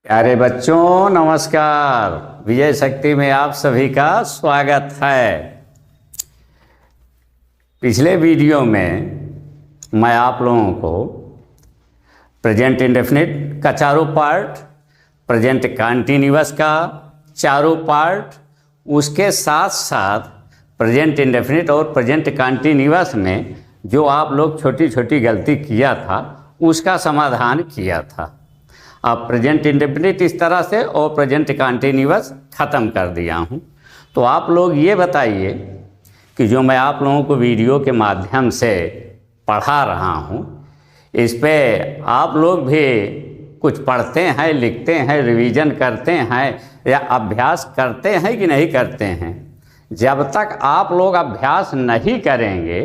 प्यारे बच्चों नमस्कार। विजय शक्ति में आप सभी का स्वागत है। पिछले वीडियो में मैं आप लोगों को प्रेजेंट इंडेफिनिट का चारों पार्ट, प्रेजेंट कंटीन्यूअस का चारों पार्ट, उसके साथ साथ प्रेजेंट इंडेफिनिट और प्रेजेंट कंटीन्यूअस में जो आप लोग छोटी छोटी गलती किया था उसका समाधान किया था। अब प्रेजेंट इंडेफिनिट इस तरह से और प्रेजेंट कंटीन्यूअस ख़त्म कर दिया हूँ। तो आप लोग ये बताइए कि जो मैं आप लोगों को वीडियो के माध्यम से पढ़ा रहा हूँ, इस पे आप लोग भी कुछ पढ़ते हैं, लिखते हैं, रिवीजन करते हैं या अभ्यास करते हैं कि नहीं करते हैं। जब तक आप लोग अभ्यास नहीं करेंगे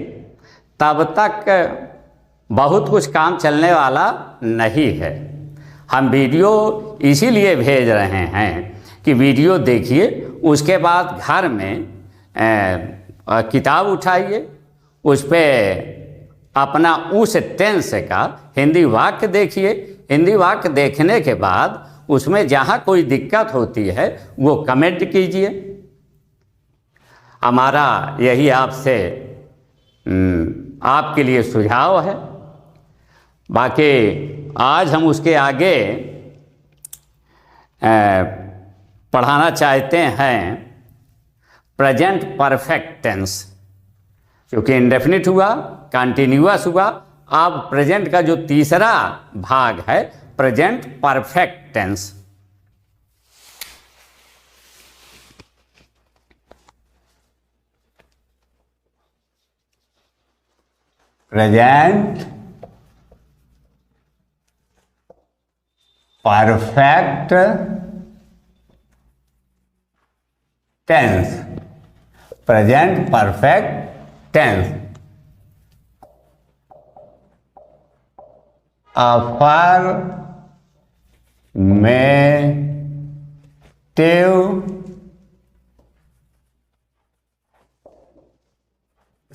तब तक बहुत कुछ काम चलने वाला नहीं है। हम वीडियो इसीलिए भेज रहे हैं कि वीडियो देखिए, उसके बाद घर में किताब उठाइए, उस पर अपना उस टेंस का हिंदी वाक्य देखिए। हिंदी वाक्य देखने के बाद उसमें जहाँ कोई दिक्कत होती है वो कमेंट कीजिए। हमारा यही आपसे आपके लिए सुझाव है। बाकी आज हम उसके आगे पढ़ाना चाहते हैं प्रेजेंट परफेक्ट टेंस। क्योंकि इंडेफिनिट हुआ, कंटीन्यूअस हुआ, अब प्रेजेंट का जो तीसरा भाग है present perfect tense. Present perfect tense, present perfect tense. Affirmative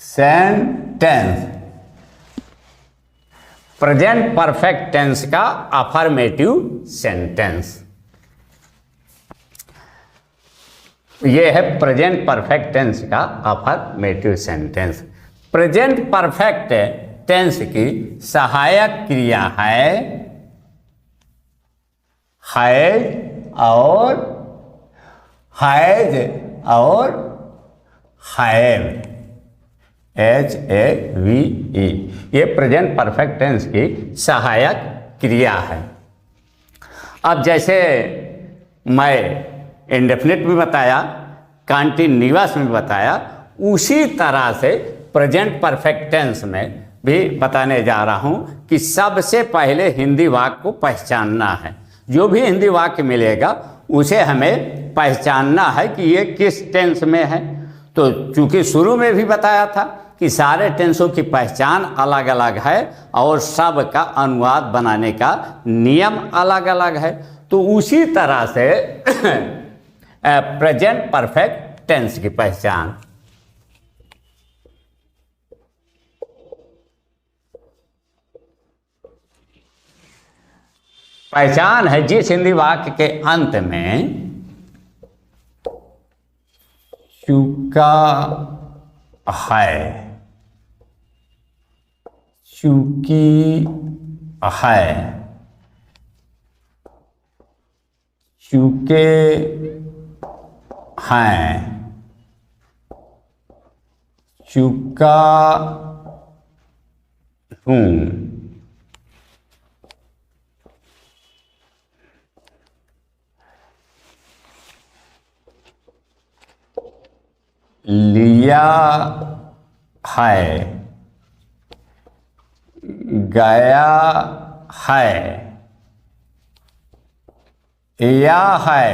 sentence. Present perfect tense का अफर्मेटिव सेंटेंस ये है। प्रेजेंट परफेक्ट टेंस का affirmative sentence. Present perfect tense की सहायक क्रिया है हैज और हैव, HAVE। ये प्रेजेंट परफेक्ट टेंस की सहायक क्रिया है। अब जैसे मैं इंडेफिनिट में बताया, कंटीन्यूअस में बताया, उसी तरह से प्रेजेंट परफेक्ट टेंस में भी बताने जा रहा हूँ कि सबसे पहले हिंदी वाक्य को पहचानना है। जो भी हिंदी वाक्य मिलेगा उसे हमें पहचानना है कि ये किस टेंस में है। तो चूँकि शुरू में भी बताया था कि सारे टेंसों की पहचान अलग अलग है और सब का अनुवाद बनाने का नियम अलग अलग है। तो उसी तरह से प्रेजेंट परफेक्ट टेंस की पहचान है जिस हिंदी वाक्य के अंत में चुका है, चुकी है, चुके हैं, चुका हूँ, लिया है, गया है, या है,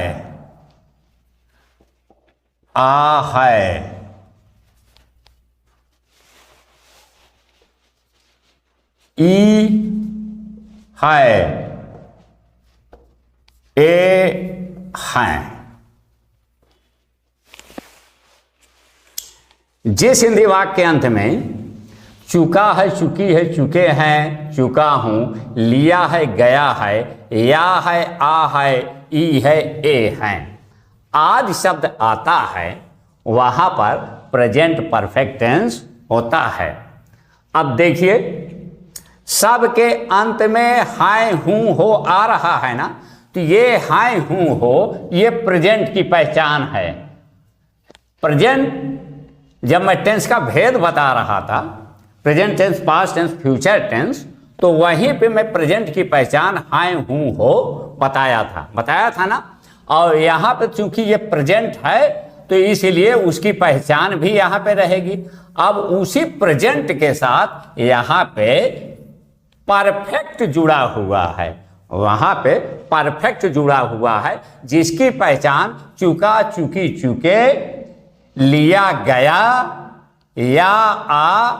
आ है, ई है, ए है। जिस हिंदी वाक्य के अंत में चुका है, चुकी है, चुके हैं, चुका हूँ, लिया है, गया है या है, आ है, ई है, ए है, आदि शब्द आता है वहाँ पर प्रेजेंट परफेक्ट टेंस होता है। अब देखिए, सब के अंत में हाय हूँ हो आ रहा है ना, तो ये हाय हूँ हो ये प्रेजेंट की पहचान है। प्रेजेंट जब मैं टेंस का भेद बता रहा था, present tense, past tense, future tense, तो वहीं पे मैं प्रेजेंट की पहचान हाय हूँ हो बताया था ना। और यहाँ पे चूंकि ये प्रेजेंट है तो इसलिए उसकी पहचान भी यहाँ पे रहेगी। अब उसी प्रेजेंट के साथ यहाँ पे परफेक्ट जुड़ा हुआ है, वहाँ पे परफेक्ट जुड़ा हुआ है, जिसकी पहचान चुका, चुकी, चुके, लिया गया, या, आ,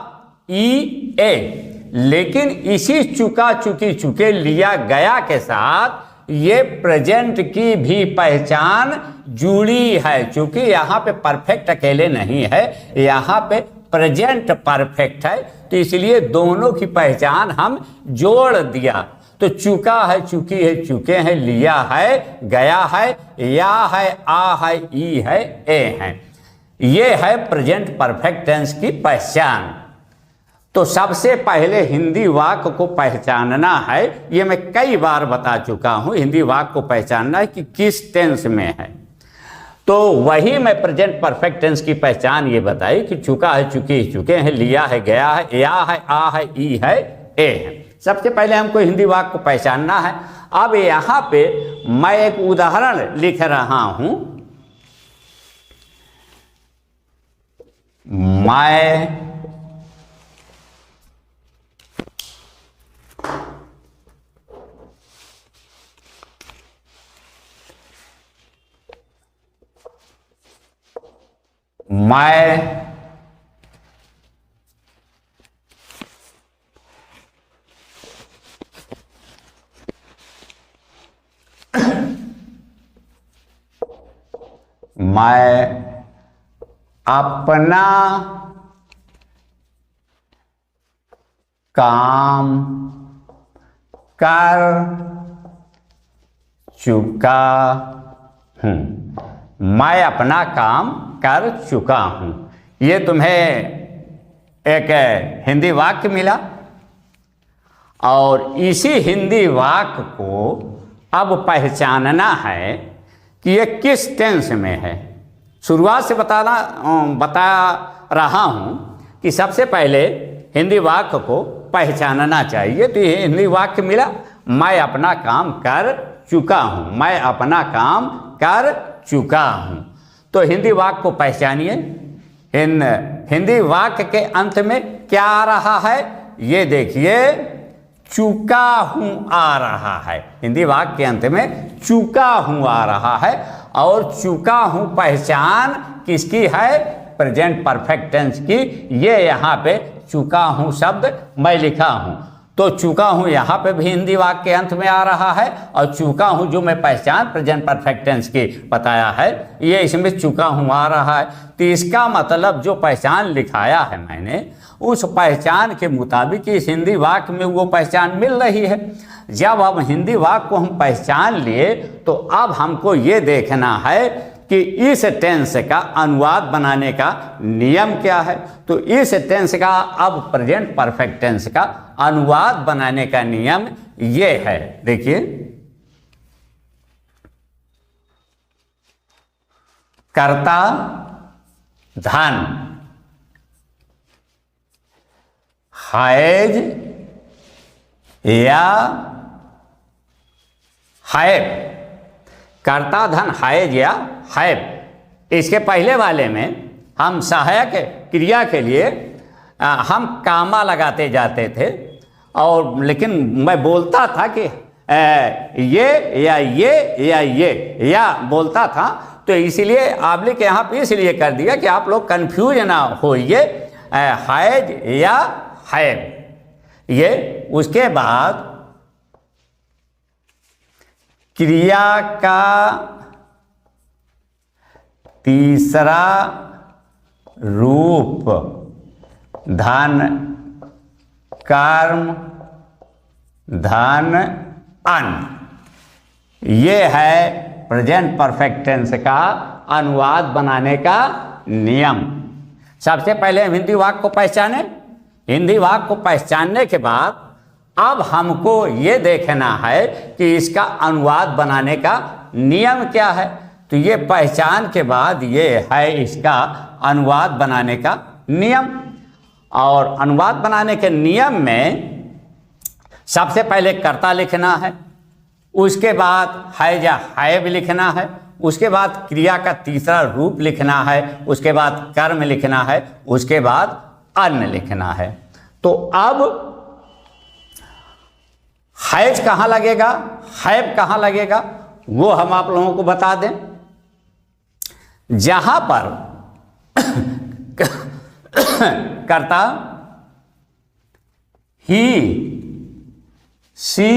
ई, ए। लेकिन इसी चुका, चुकी, चुके, लिया गया के साथ ये प्रेजेंट की भी पहचान जुड़ी है। चूंकि यहाँ पे परफेक्ट अकेले नहीं है, यहाँ पे प्रेजेंट परफेक्ट है, तो इसलिए दोनों की पहचान हम जोड़ दिया। तो चुका है, चुकी है, चुके हैं, लिया है, गया है, या है, आ है, ई है, ए है। ये है प्रेजेंट परफेक्ट टेंस की पहचान। तो सबसे पहले हिंदी वाक्य को पहचानना है, ये मैं कई बार बता चुका हूं, हिंदी वाक्य को पहचानना है कि किस टेंस में है। तो वही मैं प्रेजेंट परफेक्ट टेंस की पहचान ये बताई कि चुका है, चुकी है, चुके हैं, लिया है, गया है, या है, आ है, ई है, ए है। सबसे पहले हमको हिंदी वाक्य को पहचानना है। अब यहाँ पे मैं एक उदाहरण लिख रहा हूं। मैं अपना काम कर चुका हूं। मैं अपना काम कर चुका हूं। ये तुम्हें एक हिंदी वाक्य मिला, और इसी हिंदी वाक्य को अब पहचानना है कि ये किस टेंस में है। शुरुआत से बता रहा हूं कि सबसे पहले हिंदी वाक्य को पहचानना चाहिए। तो ये हिंदी वाक्य मिला, मैं अपना काम कर चुका हूं। मैं अपना काम कर चुका हूं। तो हिंदी वाक्य को पहचानिए। हिंदी वाक्य के अंत में क्या आ रहा है, ये देखिए, चुका हूं आ रहा है। हिंदी वाक्य के अंत में चुका हूं आ रहा है, और चुका हूं पहचान किसकी है, प्रेजेंट परफेक्ट टेंस की। ये यहाँ पे चुका हूं शब्द मैं लिखा हूं, तो चुका हूं यहाँ पे भी हिंदी वाक्य के अंत में आ रहा है, और चुका हूं जो मैं पहचान प्रेजेंट परफेक्ट टेंस की बताया है, ये इसमें चुका हूं आ रहा है। तो इसका मतलब जो पहचान लिखाया है मैंने, उस पहचान के मुताबिक इस हिंदी वाक्य में वो पहचान मिल रही है। जब अब हिंदी वाक्य को हम पहचान लिए, तो अब हमको ये देखना है कि इस टेंस का अनुवाद बनाने का नियम क्या है। तो इस टेंस का, अब प्रेजेंट परफेक्ट टेंस का अनुवाद बनाने का नियम ये है। देखिए, कर्ता धन हैज या हैव। कर्ता धन हैज या हैव। इसके पहले वाले में हम सहायक क्रिया के लिए हम कामा लगाते जाते थे, और लेकिन मैं बोलता था कि ये या ये बोलता था। तो इसीलिए आबलिक यहाँ पे इसलिए कर दिया कि आप लोग कंफ्यूज ना होइए, हैज या हैव। ये उसके बाद क्रिया का तीसरा रूप धन, कर्म, धन, अन। ये है प्रेजेंट परफेक्ट टेंस का अनुवाद बनाने का नियम। सबसे पहले हम हिंदी वाक्य को पहचाने। हिंदी वाक्य को पहचानने के बाद अब हमको ये देखना है कि इसका अनुवाद बनाने का नियम क्या है। तो ये पहचान के बाद ये है इसका अनुवाद बनाने का नियम। और अनुवाद बनाने के नियम में सबसे पहले कर्ता लिखना है, उसके बाद है या हैव लिखना है, उसके बाद क्रिया का तीसरा रूप लिखना है, उसके बाद कर्म लिखना है, उसके बाद अन्न लिखना है। तो अब हैज कहाँ लगेगा, हैव कहाँ लगेगा, वो हम आप लोगों को बता दें। जहां पर कर्ता ही, सी,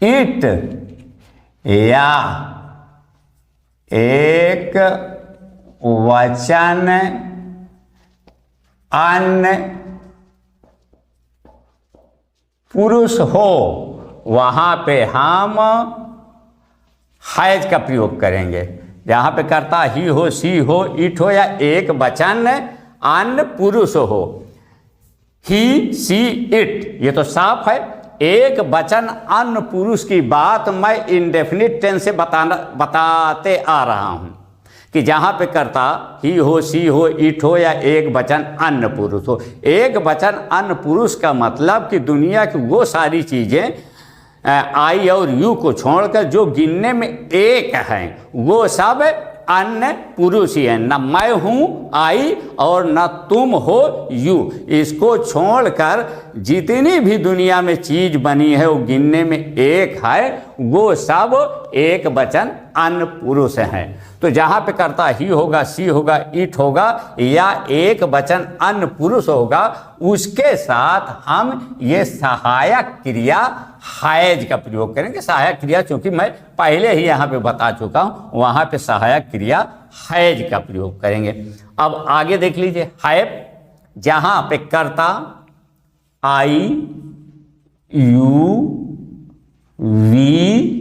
इट या एक वचन अन्य पुरुष हो, वहां पे हम हैज का प्रयोग करेंगे। जहां पे कर्ता ही हो, सी हो, इट हो या एक वचन अन्य पुरुष हो, ही, सी, इट, ये तो साफ है। एक वचन अन्य पुरुष की बात मैं इंडेफिनिट टेंस से बताते आ रहा हूं कि जहां पे कर्ता ही हो, सी हो, इट हो या एक वचन अन्य पुरुष हो। एक वचन अन्य पुरुष का मतलब कि दुनिया की वो सारी चीजें आई और यू को छोड़कर जो गिनने में एक हैं वो सब अन्य पुरुष ही है। न मैं हूँ आई और न तुम हो यू, इसको छोड़कर जितनी भी दुनिया में चीज बनी है वो गिनने में एक है, वो सब एक वचन अन्य पुरुष हैं। तो जहाँ पे कर्ता ही होगा, सी होगा, इट होगा या एक वचन अन्य पुरुष होगा, उसके साथ हम ये सहायक क्रिया हैज का प्रयोग करेंगे। सहायक क्रिया चूंकि मैं पहले ही यहाँ पे बता चुका हूँ, वहाँ पे सहायक क्रिया हैज का प्रयोग करेंगे। अब आगे देख लीजिए, हैव, जहाँ पे कर्ता आई, यू, वी,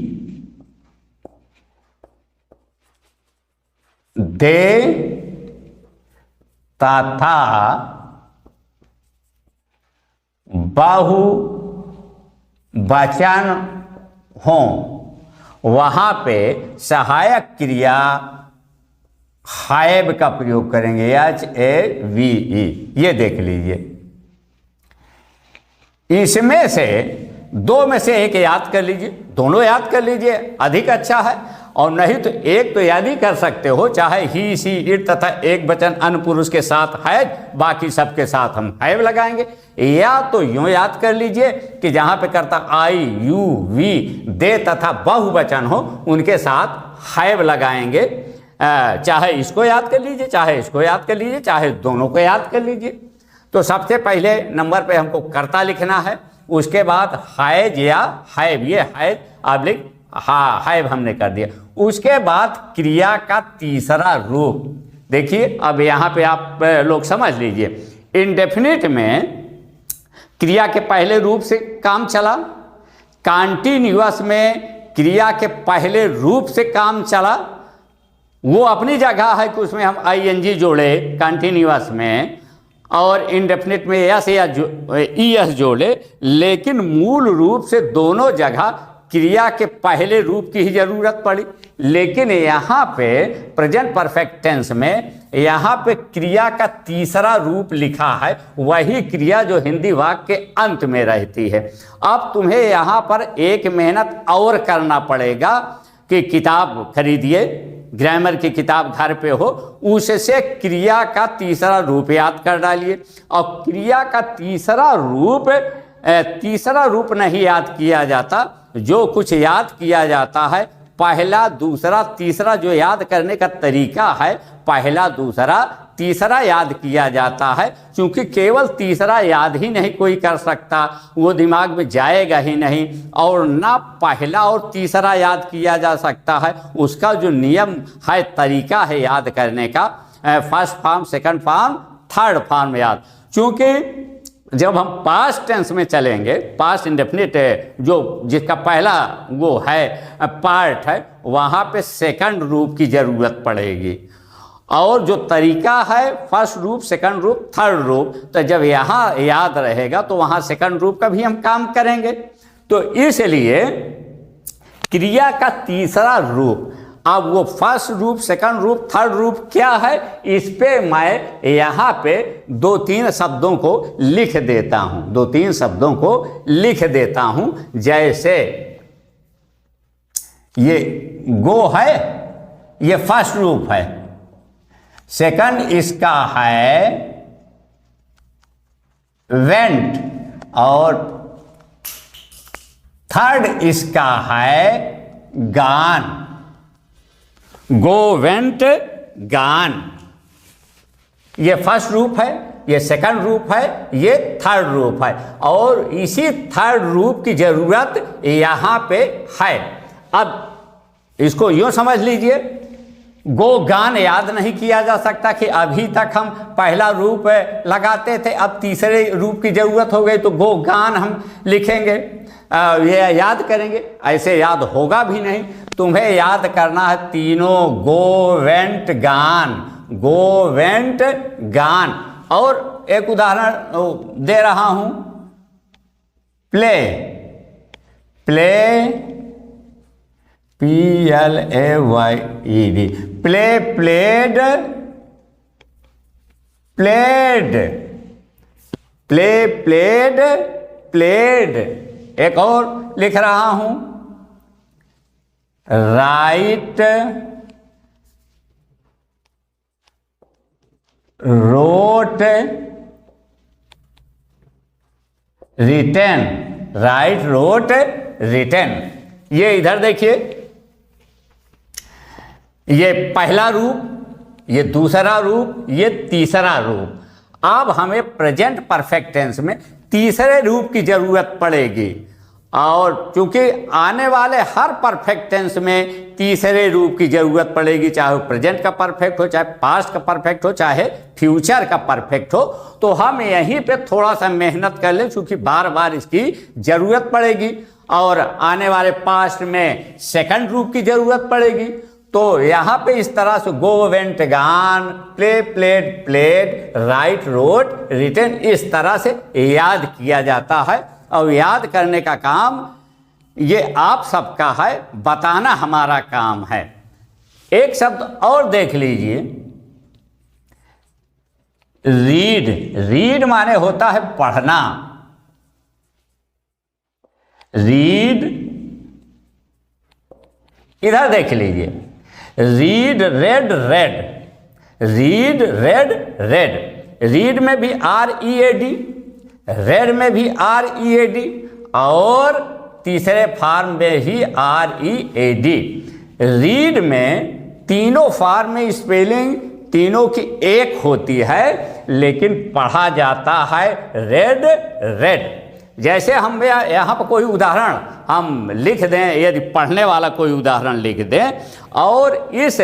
दे तथा बहु वचन हो, वहां पे सहायक क्रिया हैव का प्रयोग करेंगे, HAVE। ये देख लीजिए, इसमें से दो में से एक याद कर लीजिए, दोनों याद कर लीजिए, अधिक अच्छा है। और नहीं तो एक तो याद ही कर सकते हो, चाहे ही, सी, इट तथा एक वचन अन्य पुरुष के साथ हैज, बाकी सबके साथ हम हैव लगाएंगे। या तो यूं याद कर लीजिए कि जहां पे कर्ता आई, यू, वी, दे तथा बहुवचन हो, उनके साथ हैव लगाएंगे। चाहे इसको याद कर लीजिए, चाहे इसको याद कर लीजिए, चाहे दोनों को याद कर लीजिए। तो सबसे पहले नंबर पे हमको कर्ता लिखना है, उसके बाद हैज या हैव, ये हैज ऑब्लिक हाँ हैव हमने कर दिया। उसके बाद क्रिया का तीसरा रूप देखिए। अब यहाँ पे आप लोग समझ लीजिए, इंडेफिनिट में क्रिया के पहले रूप से काम चला, कॉन्टिन्यूअस में क्रिया के पहले रूप से काम चला। वो अपनी जगह है कि उसमें हम ING जोड़े कॉन्टिन्यूअस में, और इंडेफिनिट में यस या ES जोड़े, लेकिन मूल रूप से दोनों जगह क्रिया के पहले रूप की ही जरूरत पड़ी। लेकिन यहाँ पे प्रेजेंट परफेक्ट टेंस में यहाँ पे क्रिया का तीसरा रूप लिखा है, वही क्रिया जो हिंदी वाक्य के अंत में रहती है। अब तुम्हें यहाँ पर एक मेहनत और करना पड़ेगा कि किताब खरीदिए, ग्रामर की किताब घर पे हो, उससे क्रिया का तीसरा रूप याद कर डालिए। और क्रिया का तीसरा रूप नहीं याद किया जाता, जो कुछ याद किया जाता है पहला, दूसरा, तीसरा, जो याद करने का तरीका है पहला, दूसरा, तीसरा याद किया जाता है। क्योंकि केवल तीसरा याद ही नहीं कोई कर सकता, वो दिमाग में जाएगा ही नहीं, और ना पहला और तीसरा याद किया जा सकता है। उसका जो नियम है, तरीका है याद करने का, first form, second form, third form याद। चूँकि जब हम पास्ट टेंस में चलेंगे, पास्ट इंडेफिनिट जो जिसका पहला वो है पार्ट है, वहाँ पे सेकंड रूप की ज़रूरत पड़ेगी। और जो तरीका है फर्स्ट रूप, सेकंड रूप, थर्ड रूप, तो जब यहाँ याद रहेगा तो वहाँ सेकंड रूप का भी हम काम करेंगे। तो इसलिए क्रिया का तीसरा रूप, अब वो फर्स्ट रूप, सेकंड रूप, थर्ड रूप क्या है, इस पे मैं यहाँ पे 2-3 शब्दों को लिख देता हूँ, 2-3 शब्दों को लिख देता हूँ। जैसे ये गो है, ये फर्स्ट रूप है, सेकंड इसका है वेंट, और थर्ड इसका है गान। गो, वेंट, गान, ये फर्स्ट रूप है, ये सेकंड रूप है, ये थर्ड रूप है, और इसी थर्ड रूप की जरूरत यहाँ पे है। अब इसको यूँ समझ लीजिए, गो गान याद नहीं किया जा सकता कि अभी तक हम पहला रूप लगाते थे, अब तीसरे रूप की ज़रूरत हो गई तो गो गान हम लिखेंगे, ये याद करेंगे, ऐसे याद होगा भी नहीं। तुम्हें याद करना है तीनों, गो, वेंट, गान, गो, वेंट, गान। और एक उदाहरण दे रहा हूँ, play, play, PLAYED, play, played, played, play, played, played. एक और लिख रहा हूं, write, wrote, written, write, wrote, written. ये इधर देखिए, ये पहला रूप, ये दूसरा रूप, ये तीसरा रूप। अब हमें प्रेजेंट परफेक्ट टेंस में तीसरे रूप की जरूरत पड़ेगी, और चूंकि आने वाले हर परफेक्ट टेंस में तीसरे रूप की जरूरत पड़ेगी, चाहे वो प्रेजेंट का परफेक्ट हो, चाहे पास्ट का परफेक्ट हो, चाहे फ्यूचर का परफेक्ट हो। तो हम यहीं पे थोड़ा सा मेहनत कर लें, क्योंकि बार बार इसकी जरूरत पड़ेगी, और आने वाले पास्ट में सेकंड रूप की जरूरत पड़ेगी। तो यहाँ पे इस तरह से go, went, gone, play, played, played, write, wrote, written, इस तरह से याद किया जाता है। और याद करने का काम ये आप सबका है, बताना हमारा काम है। एक शब्द और देख लीजिए, रीड, रीड माने होता है पढ़ना, रीड, इधर देख लीजिए, read, red, red, read, red, red, read में भी READ, रेड में भी READ, और तीसरे फॉर्म में ही READ। रीड में तीनों फॉर्म में स्पेलिंग तीनों की एक होती है, लेकिन पढ़ा जाता है रेड, रेड। जैसे हम यहाँ पर कोई उदाहरण हम लिख दें, यदि पढ़ने वाला कोई उदाहरण लिख दें, और इस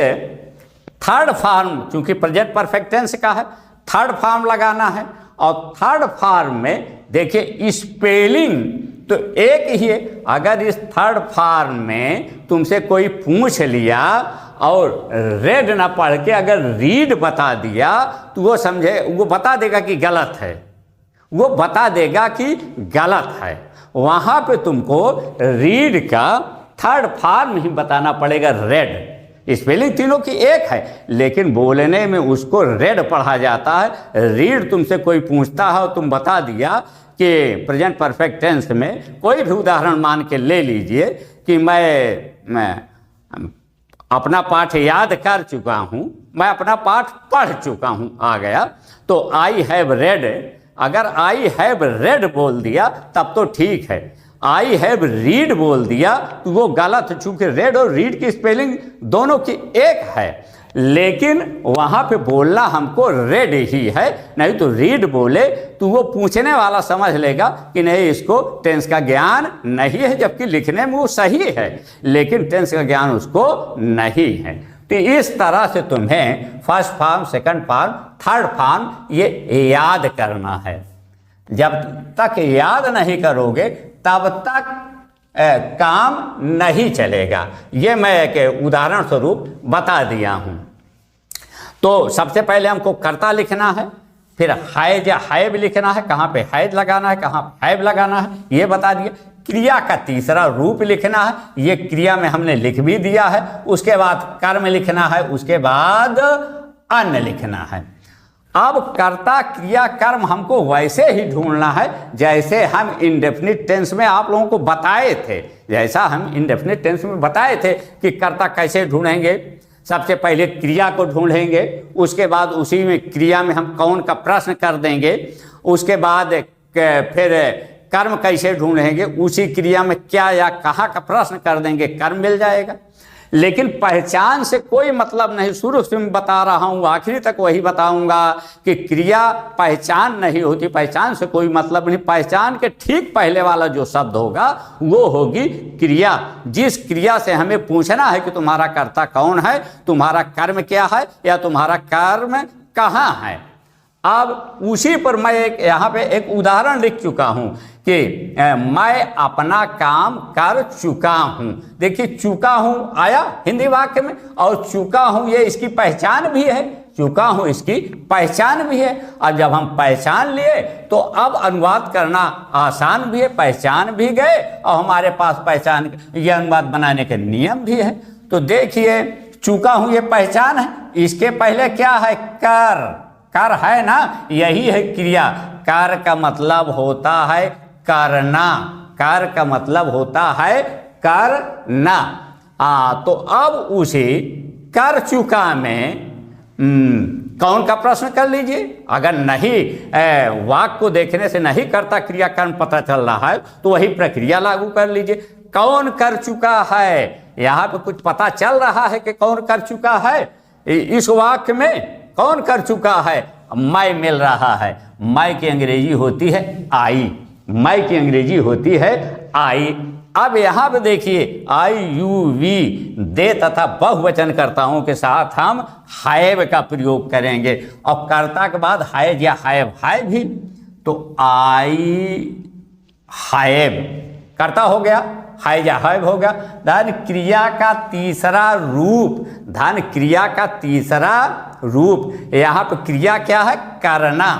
थर्ड फॉर्म, चूंकि प्रेजेंट परफेक्ट टेंस का है, थर्ड फॉर्म लगाना है, और थर्ड फॉर्म में देखिए स्पेलिंग तो एक ही है। अगर इस थर्ड फॉर्म में तुमसे कोई पूछ लिया और रेड ना पढ़ के अगर रीड बता दिया, तो वो समझे, वो बता देगा कि गलत है, वो बता देगा कि गलत है। वहाँ पे तुमको रीड का थर्ड फॉर्म ही बताना पड़ेगा, रेड। स्पेलिंग तीनों की एक है, लेकिन बोलने में उसको रेड पढ़ा जाता है। रीड तुमसे कोई पूछता है और तुम बता दिया कि प्रेजेंट परफेक्ट टेंस में कोई भी उदाहरण मान के ले लीजिए कि मैं अपना पाठ याद कर चुका हूँ, मैं अपना पाठ पढ़ चुका हूँ, आ गया, तो आई हैव रेड, अगर आई हैव रेड बोल दिया तब तो ठीक है। आई हैव रीड बोल दिया तो वो गलत, चूंकि रेड और रीड की स्पेलिंग दोनों की एक है, लेकिन वहाँ पे बोलना हमको रेड ही है। नहीं तो रीड बोले तो वो पूछने वाला समझ लेगा कि नहीं, इसको टेंस का ज्ञान नहीं है, जबकि लिखने में वो सही है, लेकिन टेंस का ज्ञान उसको नहीं है। तो इस तरह से तुम्हें first form, second form, third form ये याद करना है। जब तक याद नहीं करोगे तब तक काम नहीं चलेगा। ये मैं एक उदाहरण स्वरूप बता दिया हूँ। तो सबसे पहले हमको कर्ता लिखना है, फिर हैज या हैब लिखना है, कहाँ पे हैज लगाना है, कहाँ हैब लगाना है, ये बता दिया। क्रिया का तीसरा रूप लिखना है, ये क्रिया में हमने लिख भी दिया है। उसके बाद कर्म लिखना है, उसके बाद अन्य लिखना है। अब कर्ता क्रिया कर्म हमको वैसे ही ढूंढना है जैसे हम इंडेफिनिट टेंस में आप लोगों को बताए थे। जैसा हम इंडेफिनिट टेंस में बताए थे कि कर्ता कैसे ढूंढेंगे। सबसे पहले क्रिया को ढूंढेंगे, उसके बाद उसी में क्रिया में हम कौन का प्रश्न कर देंगे, उसके बाद फिर कर्म कैसे ढूंढेंगे, उसी क्रिया में क्या या कहाँ का प्रश्न कर देंगे, कर्म मिल जाएगा। लेकिन पहचान से कोई मतलब नहीं, शुरू से मैं बता रहा हूँ आखिरी तक वही बताऊंगा कि क्रिया पहचान नहीं होती, पहचान से कोई मतलब नहीं। पहचान के ठीक पहले वाला जो शब्द होगा वो होगी क्रिया। जिस क्रिया से हमें पूछना है कि तुम्हारा कर्ता कौन है, तुम्हारा कर्म क्या है या तुम्हारा कर्म कहाँ है। अब उसी पर मैं यहाँ पे एक उदाहरण लिख चुका हूँ कि मैं अपना काम कर चुका हूँ। देखिए चुका हूँ आया हिंदी वाक्य में, और चुका हूँ ये इसकी पहचान भी है, चुका हूँ इसकी पहचान भी है। और जब हम पहचान लिए तो अब अनुवाद करना आसान भी है, पहचान भी गए और हमारे पास पहचान ये अनुवाद बनाने के नियम भी है। तो देखिए चुका हूँ ये पहचान है, इसके पहले क्या है, कर। कर है ना, यही है क्रिया। कर का मतलब होता है करना, कर का मतलब होता है करना। तो अब उसे कर चुका में कौन का प्रश्न कर लीजिए। अगर नहीं वाक्य को देखने से नहीं करता क्रिया कर्म पता चल रहा है तो वही प्रक्रिया लागू कर लीजिए। कौन कर चुका है, यहाँ पे कुछ पता चल रहा है कि कौन कर चुका है। इस वाक्य में कौन कर चुका है, मैं मिल रहा है। मैं की अंग्रेजी होती है आई, मैं की अंग्रेजी होती है आई। अब यहाँ पे देखिए आई यू वी दे तथा बहुवचन कर्ताओं के साथ हम हैव का प्रयोग करेंगे और कर्ता के बाद हैज या हैव है भी। तो आई हैव कर्ता हो गया, हैज या हैव हो गया। धन क्रिया का तीसरा रूप, धन क्रिया का तीसरा रूप। यहाँ पे क्रिया क्या है, करना।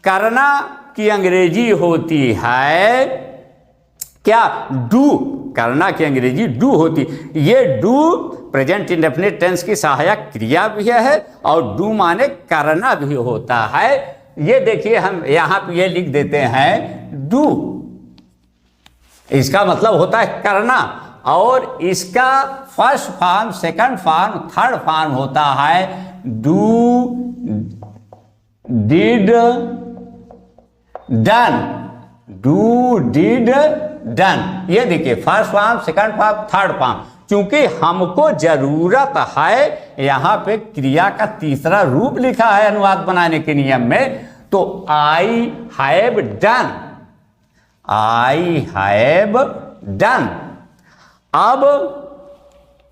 करना की अंग्रेजी होती है क्या, डू। करना की अंग्रेजी डू होती। ये डू प्रेजेंट इंडेफिनिट टेंस की सहायक क्रिया भी है और डू माने करना भी होता है। ये देखिए हम यहाँ पे ये लिख देते हैं डू, इसका मतलब होता है करना, और इसका first form, second form, third form होता है do, did, done. Do, did, done. ये देखिए first form, second form, third form. क्योंकि हमको जरूरत है यहाँ पे क्रिया का तीसरा रूप लिखा है अनुवाद बनाने के नियम में, तो I have done, I have done. अब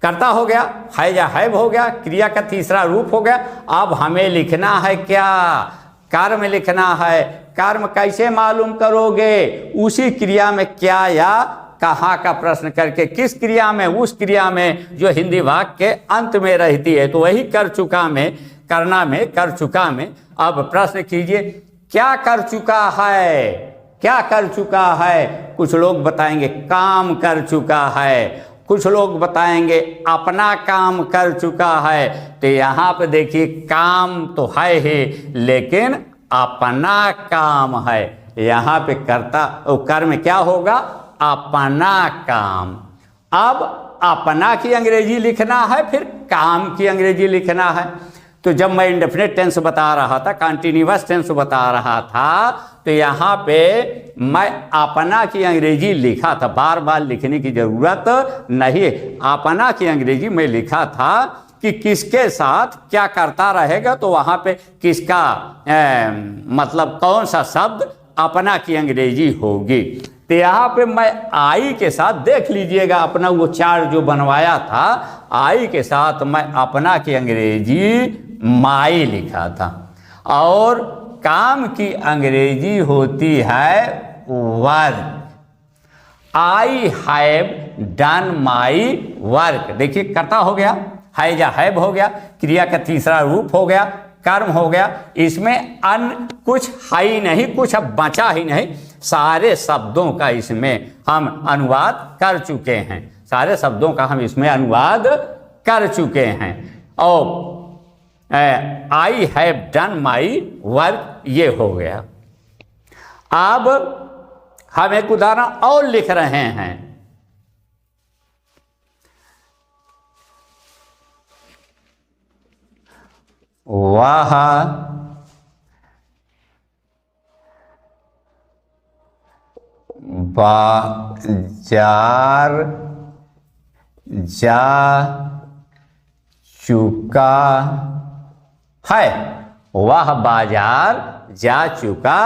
कर्ता हो गया, हैज या हैव हो गया, क्रिया का तीसरा रूप हो गया। अब हमें लिखना है क्या, कर्म लिखना है। कर्म कैसे मालूम करोगे, उसी क्रिया में क्या या कहाँ का प्रश्न करके। किस क्रिया में, उस क्रिया में जो हिंदी वाक्य के अंत में रहती है। तो वही कर चुका में, करना में, कर चुका में। अब प्रश्न कीजिए क्या कर चुका है, क्या कर चुका है। कुछ लोग बताएंगे काम कर चुका है, कुछ लोग बताएंगे अपना काम कर चुका है। तो यहाँ पे देखिए काम तो है ही, लेकिन अपना काम है। यहाँ पे कर्ता कर्म क्या होगा, अपना काम। अब अपना की अंग्रेजी लिखना है, फिर काम की अंग्रेजी लिखना है। तो जब मैं इंडेफिनिट टेंस बता रहा था, कंटिन्यूअस टेंस बता रहा था, तो यहाँ पे मैं अपना की अंग्रेजी लिखा था, बार बार लिखने की जरूरत नहीं। अपना की अंग्रेजी में लिखा था कि किसके साथ क्या करता रहेगा, तो वहाँ पे किसका मतलब कौन सा शब्द अपना की अंग्रेजी होगी। तो यहाँ पे मैं आई के साथ देख लीजिएगा अपना वो चार्ट जो बनवाया था, आई के साथ मैं अपना की अंग्रेजी माई लिखा था, और काम की अंग्रेजी होती है work. I have done my work. देखिए कर्ता हो गया, है या हैव हो गया, क्रिया का तीसरा रूप हो गया, कर्म हो गया। इसमें कुछ है ही नहीं, कुछ अब बचा ही नहीं। सारे शब्दों का इसमें हम अनुवाद कर चुके हैं, सारे शब्दों का हम इसमें अनुवाद कर चुके हैं। और I have done my work ये हो गया। अब हम एक उदाहरण और लिख रहे हैं। वह बाजार जा चुका है। वह बाजार जा चुका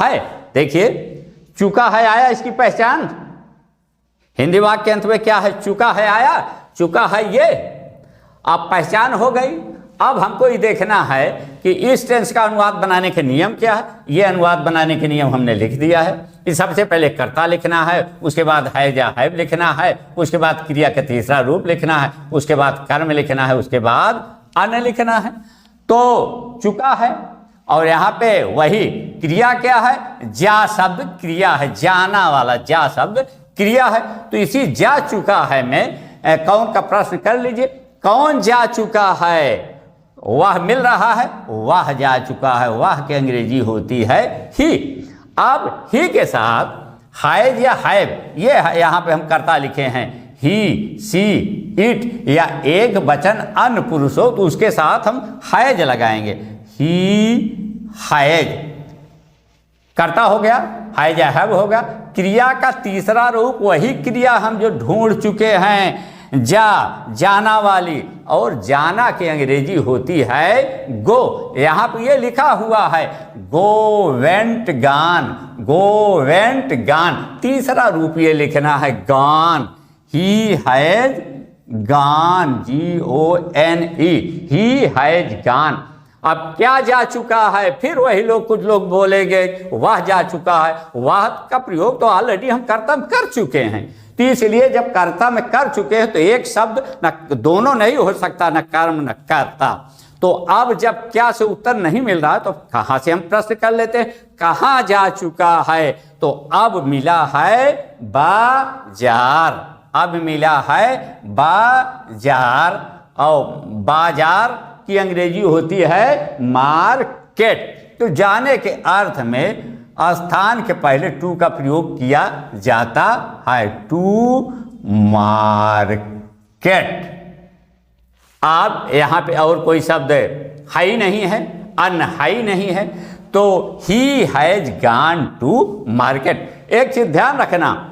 है। देखिए चुका है आया, इसकी पहचान हिंदी वाक्य के अंत में क्या है? चुका है आया, चुका है ये। अब पहचान हो गई। अब हमको ये देखना है कि इस टेंस का अनुवाद बनाने के नियम क्या है। ये अनुवाद बनाने के नियम हमने लिख दिया है कि सबसे पहले कर्ता लिखना है, उसके बाद है या हैव लिखना है, उसके बाद क्रिया का तीसरा रूप लिखना है, उसके बाद कर्म लिखना है, उसके बाद अन लिखना है। तो चुका है और यहाँ पे वही क्रिया क्या है? जा शब्द क्रिया है, जाना वाला जा शब्द क्रिया है। तो इसी जा चुका है में कौन का प्रश्न कर लीजिए। कौन जा चुका है? वह मिल रहा है, वह जा चुका है। वह की अंग्रेजी होती है ही। अब ही के साथ हैज या हैव ये यहाँ पे हम कर्ता लिखे हैं। ही, सी, इट या एक वचन अन्य पुरुष हो तो उसके साथ हम हैज लगाएंगे। ही हैज कर्ता हो गया, हैज या हैव हो गया। क्रिया का तीसरा रूप वही क्रिया हम जो ढूंढ चुके हैं, जा जाना वाली। और जाना की अंग्रेजी होती है गो। यहाँ पे ये लिखा हुआ है गो वेंट गान, गो वेंट गान। तीसरा रूप ये लिखना है गान। ही हैज गान, GONE, ही हैज गान। अब क्या जा चुका है? फिर वही लोग कुछ लोग बोलेंगे वह जा चुका है। वह का प्रयोग तो ऑलरेडी हम कर्ता में कर चुके हैं। तो इसलिए जब कर्ता में कर चुके हैं तो एक शब्द न दोनों नहीं हो सकता, न कर्म न कर्ता। तो अब जब क्या से उत्तर नहीं मिल रहा तो कहाँ से हम प्रश्न कर लेते हैं, कहाँ जा चुका है? तो अब मिला है बाजार। अब मिला है बाजार। और बाजार की अंग्रेजी होती है मार्केट। तो जाने के अर्थ में स्थान के पहले टू का प्रयोग किया जाता है, टू मार्केट। अब यहाँ पे और कोई शब्द है ही नहीं है, अन है नहीं है। तो he has gone to market. एक चीज ध्यान रखना,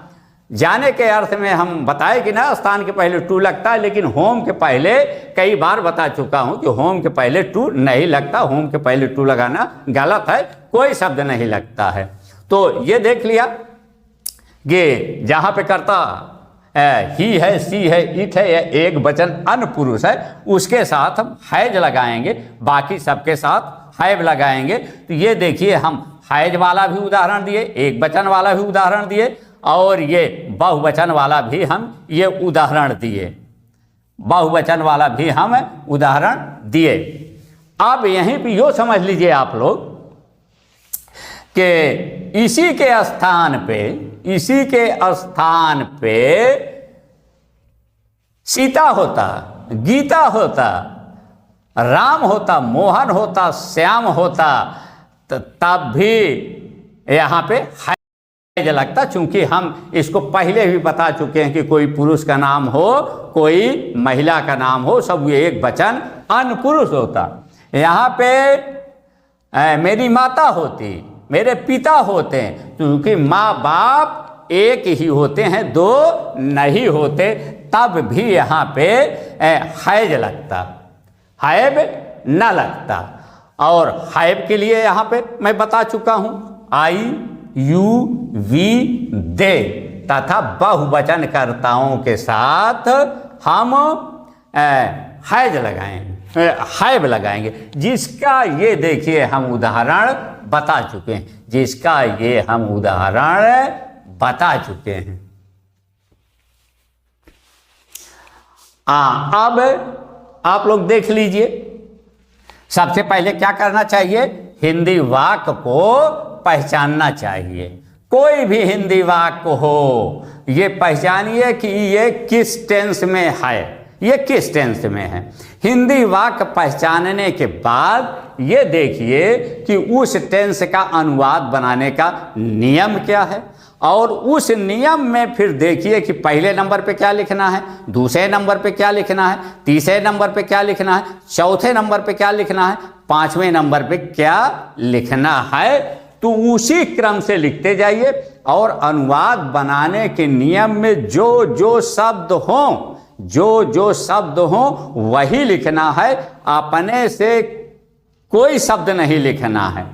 जाने के अर्थ में हम बताए कि ना स्थान के पहले टू लगता है, लेकिन होम के पहले कई बार बता चुका हूं कि होम के पहले टू नहीं लगता। होम के पहले टू लगाना गलत है, कोई शब्द नहीं लगता है। तो ये देख लिया कि जहां पे करता ही है, सी है, इट है, या एक वचन अन्य पुरुष है, उसके साथ हम हैज लगाएंगे, बाकी सबके साथ हैव लगाएंगे। तो ये देखिए हम हैज वाला भी उदाहरण दिए, एक वचन वाला भी उदाहरण दिए, और ये बहुवचन वाला भी हम ये उदाहरण दिए, बहुवचन वाला भी हम उदाहरण दिए। अब यहीं पे यो समझ लीजिए आप लोग कि इसी के स्थान पे सीता होता, गीता होता, राम होता, मोहन होता, श्याम होता, तो तब भी यहाँ पे लगता। चूंकि हम इसको पहले भी बता चुके हैं कि कोई पुरुष का नाम हो, कोई महिला का नाम हो, सब ये एक वचन अन्य पुरुष होता। यहाँ पे मेरी माता होती, मेरे पिता होते हैं, क्योंकि माँ बाप एक ही होते हैं, दो नहीं होते, तब भी यहाँ पे हैज लगता, हैब न लगता। और हैब के लिए यहाँ पे मैं बता चुका हूँ आई, यू, वी, दे तथा बहुवचन कर्ताओं के साथ हम हैज लगाएंगे, हैव लगाएंगे, जिसका ये देखिए हम उदाहरण बता चुके हैं, जिसका ये हम उदाहरण बता चुके हैं। अब आप लोग देख लीजिए, सबसे पहले क्या करना चाहिए, हिंदी वाक्य को पहचानना चाहिए। कोई भी हिंदी वाक्य हो, ये पहचानिए कि ये किस टेंस में है, ये किस टेंस में है। हिंदी वाक्य पहचानने के बाद ये देखिए कि उस टेंस का अनुवाद बनाने का नियम क्या है, और उस नियम में फिर देखिए कि पहले नंबर पे क्या लिखना है, दूसरे नंबर पे क्या लिखना है, तीसरे नंबर पे क्या लिखना है, चौथे नंबर पे क्या लिखना है, पांचवें नंबर पे क्या लिखना है। तो उसी क्रम से लिखते जाइए, और अनुवाद बनाने के नियम में जो जो शब्द हों, जो जो शब्द हों वही लिखना है। अपने से कोई शब्द नहीं लिखना है,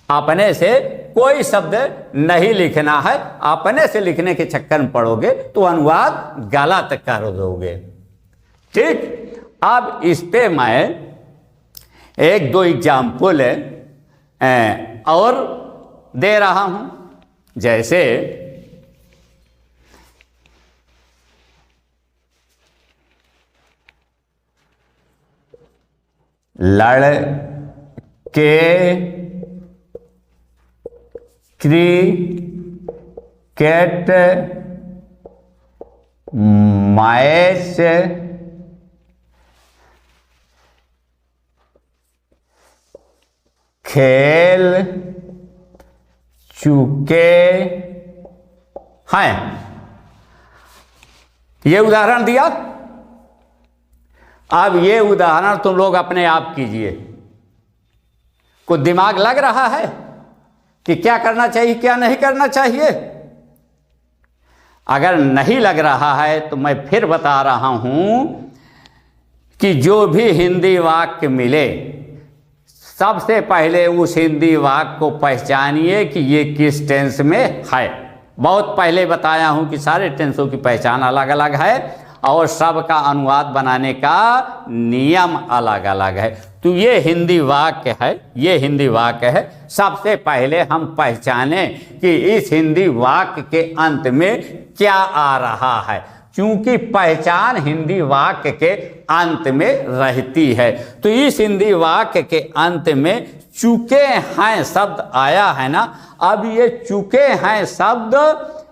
अपने से कोई शब्द नहीं लिखना है। अपने से लिखने के चक्कर में पड़ोगे तो अनुवाद गलत कर दोगे। ठीक, अब इस पे मैं एक दो एग्जाम्पल और दे रहा हूं। जैसे लड़के क्रिकेट मैच खेल चुके हैं। ये उदाहरण दिया। अब ये उदाहरण तुम लोग अपने आप कीजिए। कुछ दिमाग लग रहा है कि क्या करना चाहिए क्या नहीं करना चाहिए? अगर नहीं लग रहा है तो मैं फिर बता रहा हूं कि जो भी हिंदी वाक्य मिले, सबसे पहले उस हिंदी वाक्य को पहचानिए कि ये किस टेंस में है। बहुत पहले बताया हूं कि सारे टेंसों की पहचान अलग अलग है और सबका अनुवाद बनाने का नियम अलग अलग है। तो ये हिंदी वाक्य है, ये हिंदी वाक्य है। सबसे पहले हम पहचाने कि इस हिंदी वाक्य के अंत में क्या आ रहा है, क्योंकि पहचान हिंदी वाक्य के अंत में रहती है। तो इस हिंदी वाक्य के अंत में चुके हैं शब्द आया है ना। अब ये चुके हैं शब्द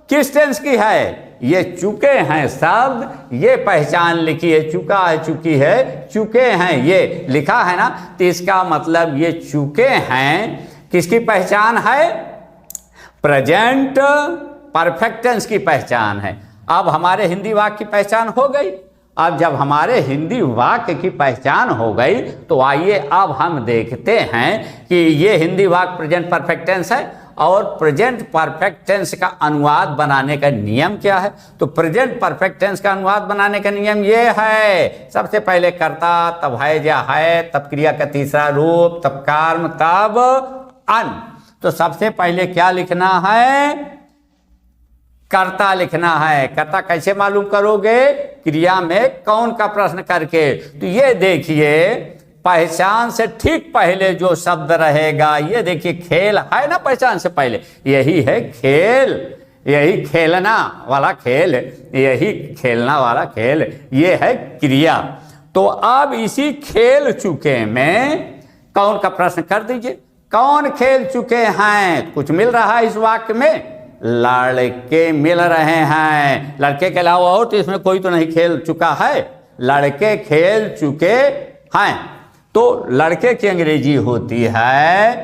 किस टेंस की है? ये चुके हैं शब्द, ये पहचान लिखी है, चुका है, चुकी है, चुके हैं ये लिखा है ना। तो इसका मतलब ये चुके हैं किसकी पहचान है? प्रेजेंट परफेक्ट टेंस की पहचान है। अब हमारे हिंदी वाक्य की पहचान हो गई। अब जब हमारे हिंदी वाक्य की पहचान हो गई तो आइए अब हम देखते हैं कि ये हिंदी वाक्य प्रेजेंट परफेक्ट टेंस है और प्रेजेंट परफेक्ट टेंस का अनुवाद बनाने का नियम क्या है। तो प्रेजेंट परफेक्ट टेंस का अनुवाद बनाने का नियम ये है, सबसे पहले कर्ता, तब है या है, तब क्रिया का तीसरा रूप, तब कर्म, तब अन। तो सबसे पहले क्या लिखना है? कर्ता लिखना है। कर्ता कैसे मालूम करोगे? क्रिया में कौन का प्रश्न करके। तो ये देखिए पहचान से ठीक पहले जो शब्द रहेगा, ये देखिए खेल है ना, पहचान से पहले यही है खेल, यही खेलना वाला खेल, यही खेलना वाला खेल, ये है क्रिया। तो अब इसी खेल चुके में कौन का प्रश्न कर दीजिए। कौन खेल चुके हैं? कुछ मिल रहा है इस वाक्य में? लड़के मिल रहे हैं। लड़के के अलावा और तो इसमें कोई तो नहीं खेल चुका है। लड़के खेल चुके हैं। तो लड़के की अंग्रेजी होती है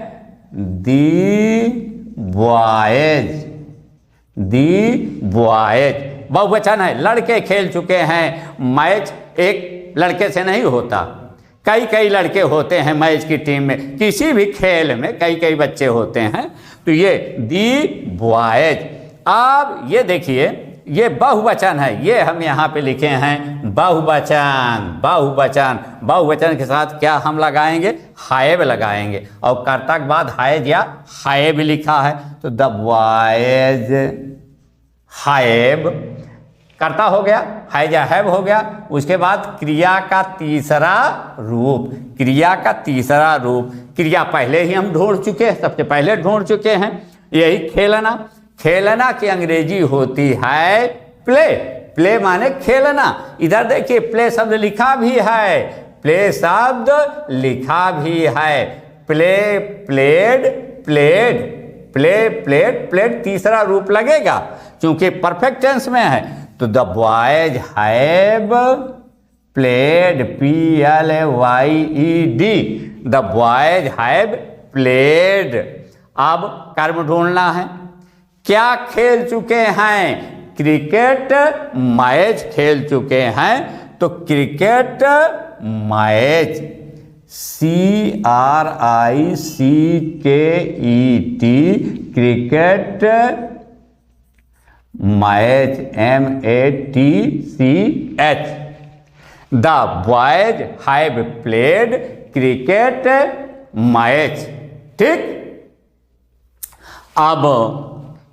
दी बॉयज, दी बॉयज। बहुवचन है। लड़के खेल चुके हैं। मैच एक लड़के से नहीं होता, कई कई लड़के होते हैं मैच की टीम में। किसी भी खेल में कई कई बच्चे होते हैं। तो ये दी बॉयज। अब ये देखिए ये बहुवचन है, ये हम यहाँ पे लिखे हैं बहुवचन। बहुवचन, बहुवचन के साथ क्या हम लगाएंगे? हैव लगाएंगे। और कर्ता के बाद हैज या हैव लिखा है तो द बॉयज हैव कर्ता हो गया, हैज या हैव हो गया। उसके बाद क्रिया का तीसरा रूप, क्रिया का तीसरा रूप, क्रिया पहले ही हम ढूंढ चुके हैं, सबसे पहले ढूंढ चुके हैं, यही खेलना। खेलना की अंग्रेजी होती है प्ले। प्ले माने खेलना। इधर देखिए प्ले शब्द लिखा भी है, प्ले शब्द लिखा भी है। Play, played, played, play, played, played तीसरा रूप लगेगा क्योंकि परफेक्ट टेंस में है। तो the boys have played, PLAYED, the boys have played. अब कर्म ढूंढना है। क्या खेल चुके हैं? क्रिकेट मैच खेल चुके हैं, तो cricket match, CRICKET, cricket match, MATCH। The boys have played cricket match. ठीक, अब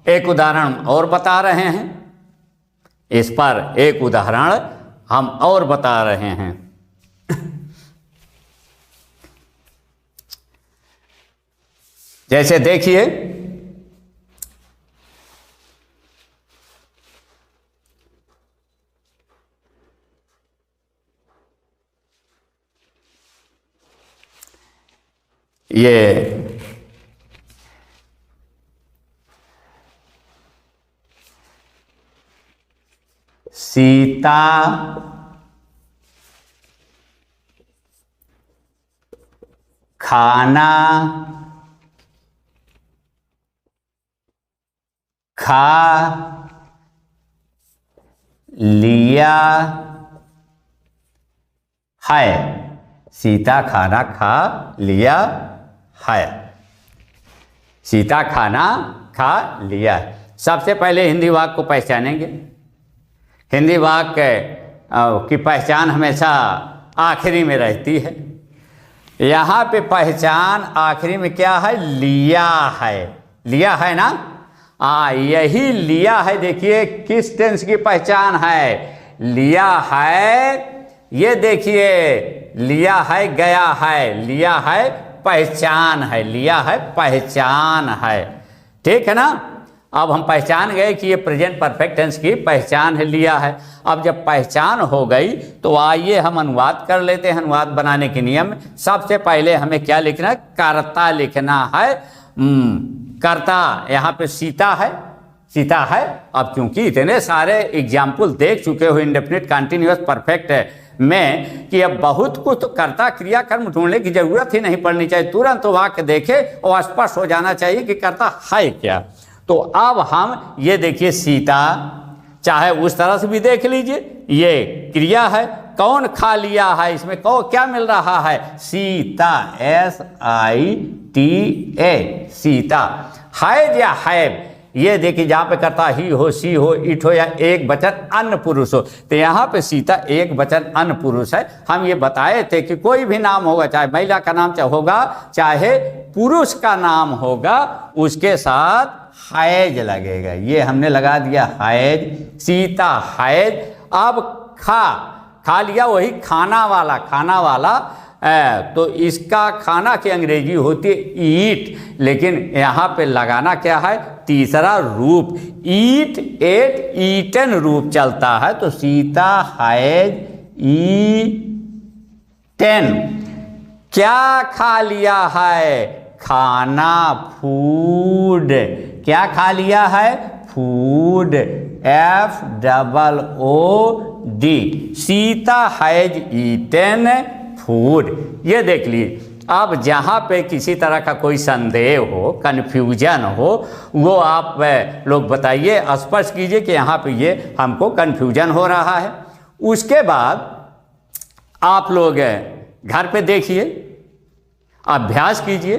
एक उदाहरण और बता रहे हैं, इस पर एक उदाहरण हम और बता रहे हैं। जैसे देखिए, ये सीता खाना खा लिया है। सीता खाना खा लिया है। सीता खाना खा लिया है। सबसे पहले हिंदी वाक्य को पहचानेंगे। हिंदी वाक्य की पहचान हमेशा आखिरी में रहती है। यहाँ पे पहचान आखिरी में क्या है? लिया है। लिया है ना? यही लिया है। देखिए किस टेंस की पहचान है? लिया है। ये देखिए, लिया है, गया है, लिया है, पहचान है, लिया है, पहचान है। ठीक है ना? अब हम पहचान गए कि ये प्रेजेंट परफेक्ट टेंस की पहचान है, लिया है। अब जब पहचान हो गई तो आइए हम अनुवाद कर लेते हैं। अनुवाद बनाने के नियम, सबसे पहले हमें क्या लिखना है? कर्ता लिखना है। कर्ता यहाँ पे सीता है, सीता है। अब क्योंकि इतने सारे एग्जाम्पल देख चुके हो इंडेफिनिट कंटिन्यूअस परफेक्ट में कि अब बहुत कुछ तो कर्ता क्रिया कर्म ढूंढने की जरूरत ही नहीं पड़नी चाहिए। तुरंत वाक्य देखे और स्पष्ट हो जाना चाहिए कि कर्ता है क्या। तो अब हम ये देखिए, सीता, चाहे उस तरह से भी देख लीजिए, ये क्रिया है। कौन खा लिया है? इसमें क्या मिल रहा है? सीता, SITA, सीता। हैज या हैव, ये देखिए जहाँ पे करता ही हो, सी हो, इट हो या एक वचन अन्य पुरुष हो, तो यहाँ पे सीता एक वचन अन्य पुरुष है। हम ये बताए थे कि कोई भी नाम होगा, चाहे महिला का नाम होगा चाहे पुरुष का नाम होगा, उसके साथ हैज लगेगा। ये हमने लगा दिया हैज, सीता हैज। अब खा लिया, वही खाना वाला, खाना वाला। तो इसका खाना की अंग्रेजी होती है ईट, लेकिन यहाँ पे लगाना क्या है? तीसरा रूप, ईट, एट, ईटन रूप चलता है। तो सीता हैज ईटन। क्या खा लिया है? खाना, फूड। क्या खा लिया है? Food, FOOD। Sita has eaten food. ये देख लीजिए। अब जहाँ पे किसी तरह का कोई संदेह हो, कन्फ्यूजन हो, वो आप लोग बताइए, स्पष्ट कीजिए कि यहाँ पे ये हमको कन्फ्यूजन हो रहा है। उसके बाद आप लोग घर पे देखिए, अभ्यास कीजिए।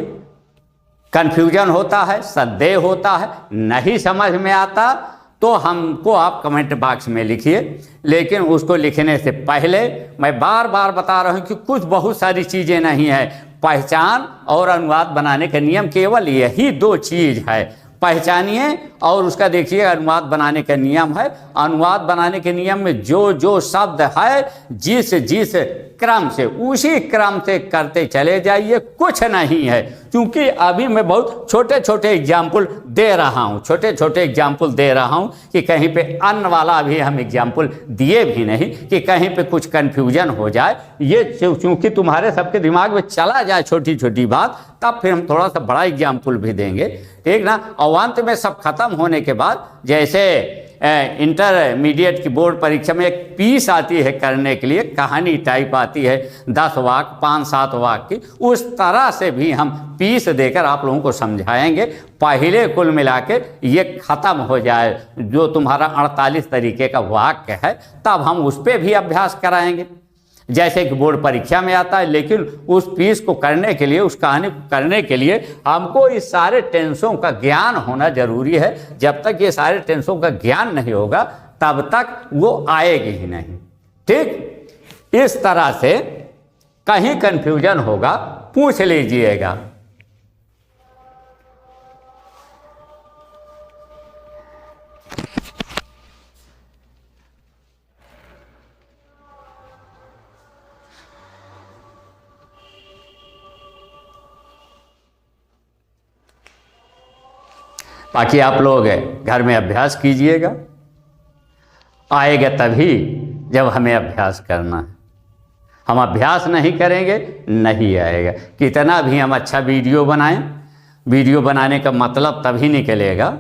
कन्फ्यूजन होता है, संदेह होता है, नहीं समझ में आता तो हमको आप कमेंट बॉक्स में लिखिए। लेकिन उसको लिखने से पहले मैं बार बार बता रहा हूँ कि कुछ बहुत सारी चीज़ें नहीं है। पहचान और अनुवाद बनाने का नियम केवल यही दो चीज़ है। पहचानिए और उसका देखिए अनुवाद बनाने का नियम है। अनुवाद बनाने के नियम में जो जो शब्द है जिस जिस क्रम से उसी क्रम से करते चले जाइए, कुछ नहीं है। क्योंकि अभी मैं बहुत छोटे छोटे एग्जाम्पल दे रहा हूँ, छोटे छोटे एग्जाम्पल दे रहा हूँ कि कहीं पे अन्न वाला अभी हम एग्जाम्पल दिए भी नहीं कि कहीं पे कुछ कन्फ्यूजन हो जाए। ये क्योंकि तुम्हारे सबके दिमाग में चला जाए छोटी छोटी बात, तब फिर हम थोड़ा सा बड़ा एग्जाम्पल भी देंगे, ठीक ना। और अंत में सब खत्म होने के बाद जैसे इंटरमीडिएट की बोर्ड परीक्षा में एक पीस आती है करने के लिए, कहानी टाइप आती है 10 वाक्य 5-7 वाक्य की, उस तरह से भी हम पीस देकर आप लोगों को समझाएंगे। पहले कुल मिला के ये ख़त्म हो जाए जो तुम्हारा 48 तरीके का वाक्य है, तब हम उस पर भी अभ्यास कराएंगे जैसे कि बोर्ड परीक्षा में आता है। लेकिन उस पीस को करने के लिए, उस कहानी को करने के लिए हमको इस सारे टेंसों का ज्ञान होना जरूरी है। जब तक ये सारे टेंसों का ज्ञान नहीं होगा तब तक वो आएगी ही नहीं, ठीक। इस तरह से कहीं कंफ्यूजन होगा पूछ लीजिएगा। बाकी आप लोग घर में अभ्यास कीजिएगा, आएगा तभी जब हमें अभ्यास करना है। हम अभ्यास नहीं करेंगे नहीं आएगा। कितना भी हम अच्छा वीडियो बनाएं, वीडियो बनाने का मतलब तभी निकलेगा,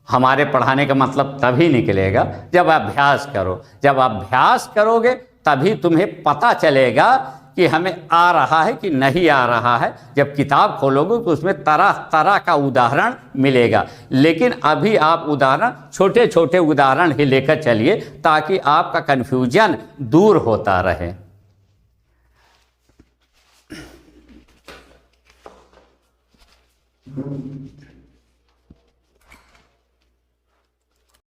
हमारे पढ़ाने का मतलब तभी निकलेगा जब अभ्यास करो। जब अभ्यास करोगे तभी तुम्हें पता चलेगा कि हमें आ रहा है कि नहीं आ रहा है। जब किताब खोलोगे तो उसमें तरह तरह का उदाहरण मिलेगा, लेकिन अभी आप उदाहरण छोटे छोटे उदाहरण ही लेकर चलिए ताकि आपका कन्फ्यूजन दूर होता रहे।